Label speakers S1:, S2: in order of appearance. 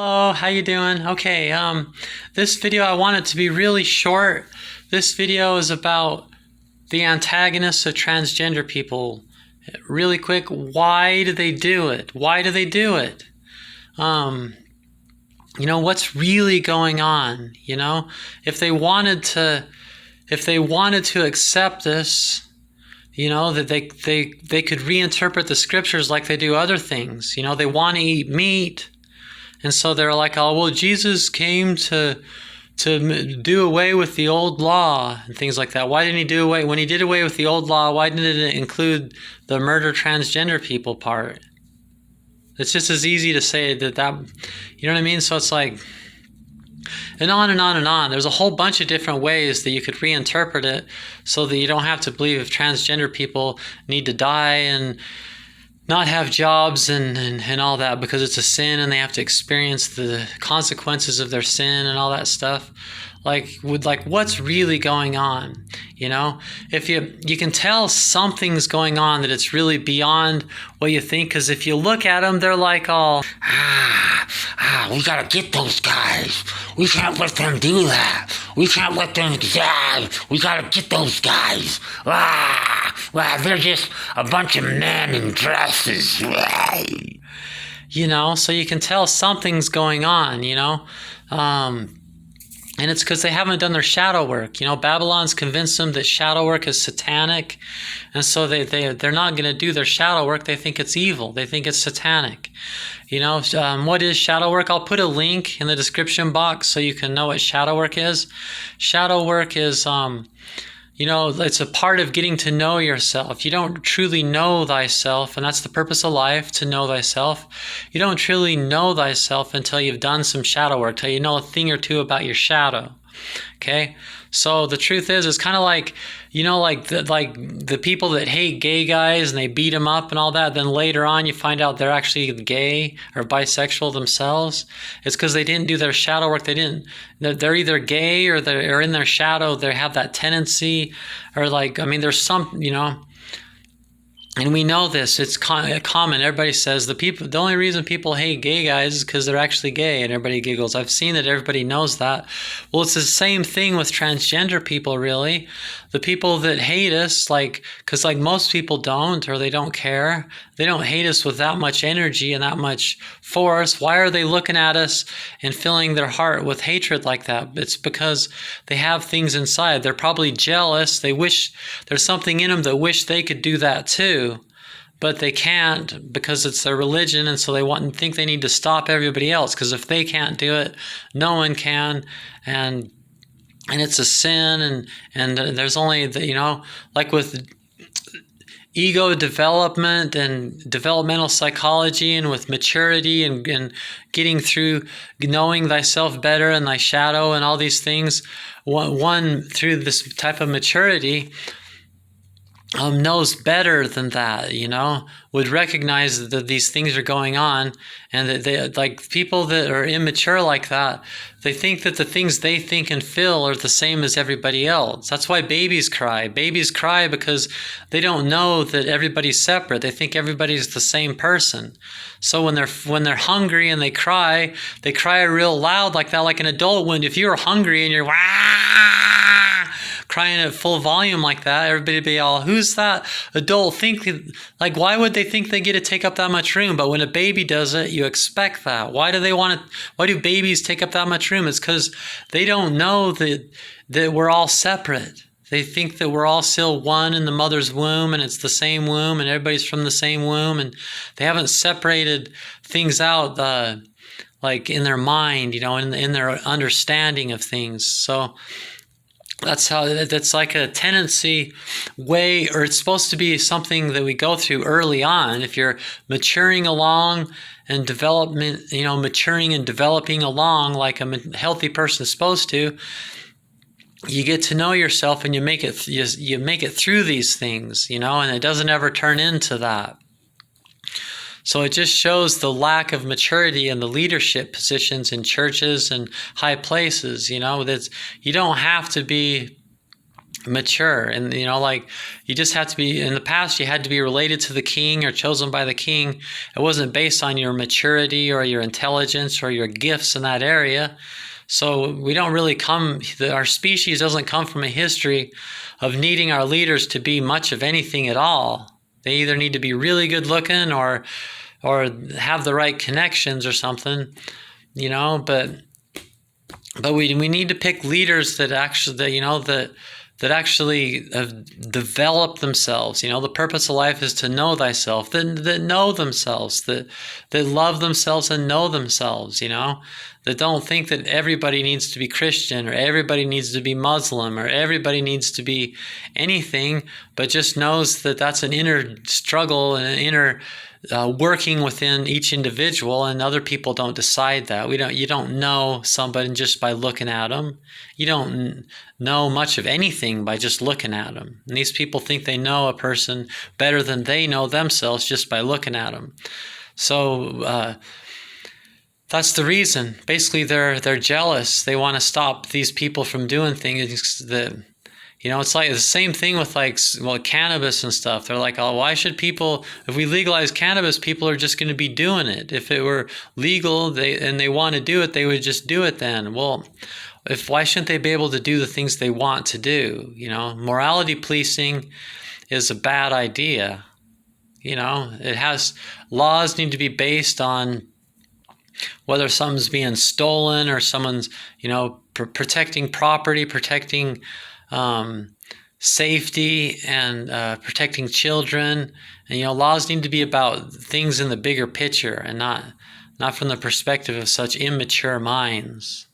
S1: Hello, how you doing? Okay, this video I want it to be really short. This video is about the antagonists of transgender people. Really quick, why do they do it? Why do they do it? What's really going on? If they wanted to accept this, that they could reinterpret the scriptures like they do other things. They want to eat meat. And so they're like, oh, well, Jesus came to do away with the old law and things like that. Why didn't he do away? When he did away with the old law, why didn't it include the murder transgender people part? It's just as easy to say that, you know what I mean? So it's like, and on and on and on. There's a whole bunch of different ways that you could reinterpret it so that you don't have to believe if transgender people need to die and not have jobs and all that because it's a sin and they have to experience the consequences of their sin and all that stuff. What's really going on? If you can tell something's going on, that it's really beyond what you think, because if you look at them, they're like all,
S2: we gotta get those guys. We can't let them do that. We can't let them die. We gotta get those guys. They're just a bunch of men in dresses.
S1: So you can tell something's going on, and it's because they haven't done their shadow work. Babylon's convinced them that shadow work is satanic. And so they're not going to do their shadow work. They think it's evil. They think it's satanic. What is shadow work? I'll put a link in the description box so you can know what shadow work is. Shadow work is, it's a part of getting to know yourself. You don't truly know thyself, and that's the purpose of life, to know thyself. You don't truly know thyself until you've done some shadow work, till you know a thing or two about your shadow. Okay? So the truth is, it's kind of like, the people that hate gay guys and they beat them up and all that, then later on you find out they're actually gay or bisexual themselves. It's because they didn't do their shadow work. They're either gay or they're in their shadow. They have that tendency, or there's some, and we know this. It's common. Everybody says the only reason people hate gay guys is because they're actually gay, and everybody giggles. I've seen that everybody knows that. Well, it's the same thing with transgender people, really. The people that hate us, because most people don't, or they don't care. They don't hate us with that much energy and that much force. Why are they looking at us and filling their heart with hatred like that? It's because they have things inside. They're probably jealous. They wish there's something in them that wish they could do that too. But they can't because it's their religion, and so they think they need to stop everybody else, because if they can't do it, no one can, and it's a sin, and there's only with ego development and developmental psychology, and with maturity and getting through knowing thyself better and thy shadow and all these things, one through this type of maturity knows better than that, would recognize that these things are going on, and that they, people that are immature like that, they think that the things they think and feel are the same as everybody else. That's why babies cry. Babies cry because they don't know that everybody's separate. They think everybody's the same person. So when they're hungry and they cry real loud like that, like an adult would. If you're hungry and you're crying at full volume like that, everybody be all, who's that adult? Why would they think they get to take up that much room? But when a baby does it, you expect that. Why do babies take up that much room? It's because they don't know that we're all separate. They think that we're all still one in the mother's womb, and it's the same womb, and everybody's from the same womb, and they haven't separated things out in their mind, in their understanding of things. So that's like a tendency way, or it's supposed to be something that we go through early on. If you're maturing along and maturing and developing along like a healthy person is supposed to, you get to know yourself, and you make it through these things, and it doesn't ever turn into that. So it just shows the lack of maturity in the leadership positions in churches and high places, that you don't have to be mature. And like, you just have to be, in the past you had to be related to the king or chosen by the king. It wasn't based on your maturity or your intelligence or your gifts in that area. So we don't really our species doesn't come from a history of needing our leaders to be much of anything at all. They either need to be really good looking or have the right connections or something, but we need to pick leaders that actually, that actually have developed themselves. The purpose of life is to know thyself, that know themselves, that love themselves and know themselves, that don't think that everybody needs to be Christian or everybody needs to be Muslim or everybody needs to be anything, but just knows that that's an inner struggle and an inner working within each individual, and other people don't decide that. You don't know somebody just by looking at them. You don't know much of anything by just looking at them. And these people think they know a person better than they know themselves just by looking at them. So that's the reason. Basically, they're jealous. They want to stop these people from doing things that. It's like the same thing with cannabis and stuff. They're like, oh, why should people, if we legalize cannabis, people are just going to be doing it. If it were legal and they want to do it, they would just do it then. Well, why shouldn't they be able to do the things they want to do? Morality policing is a bad idea. Laws need to be based on whether something's being stolen or someone's, protecting property, protecting safety, and protecting children. And laws need to be about things in the bigger picture and not from the perspective of such immature minds.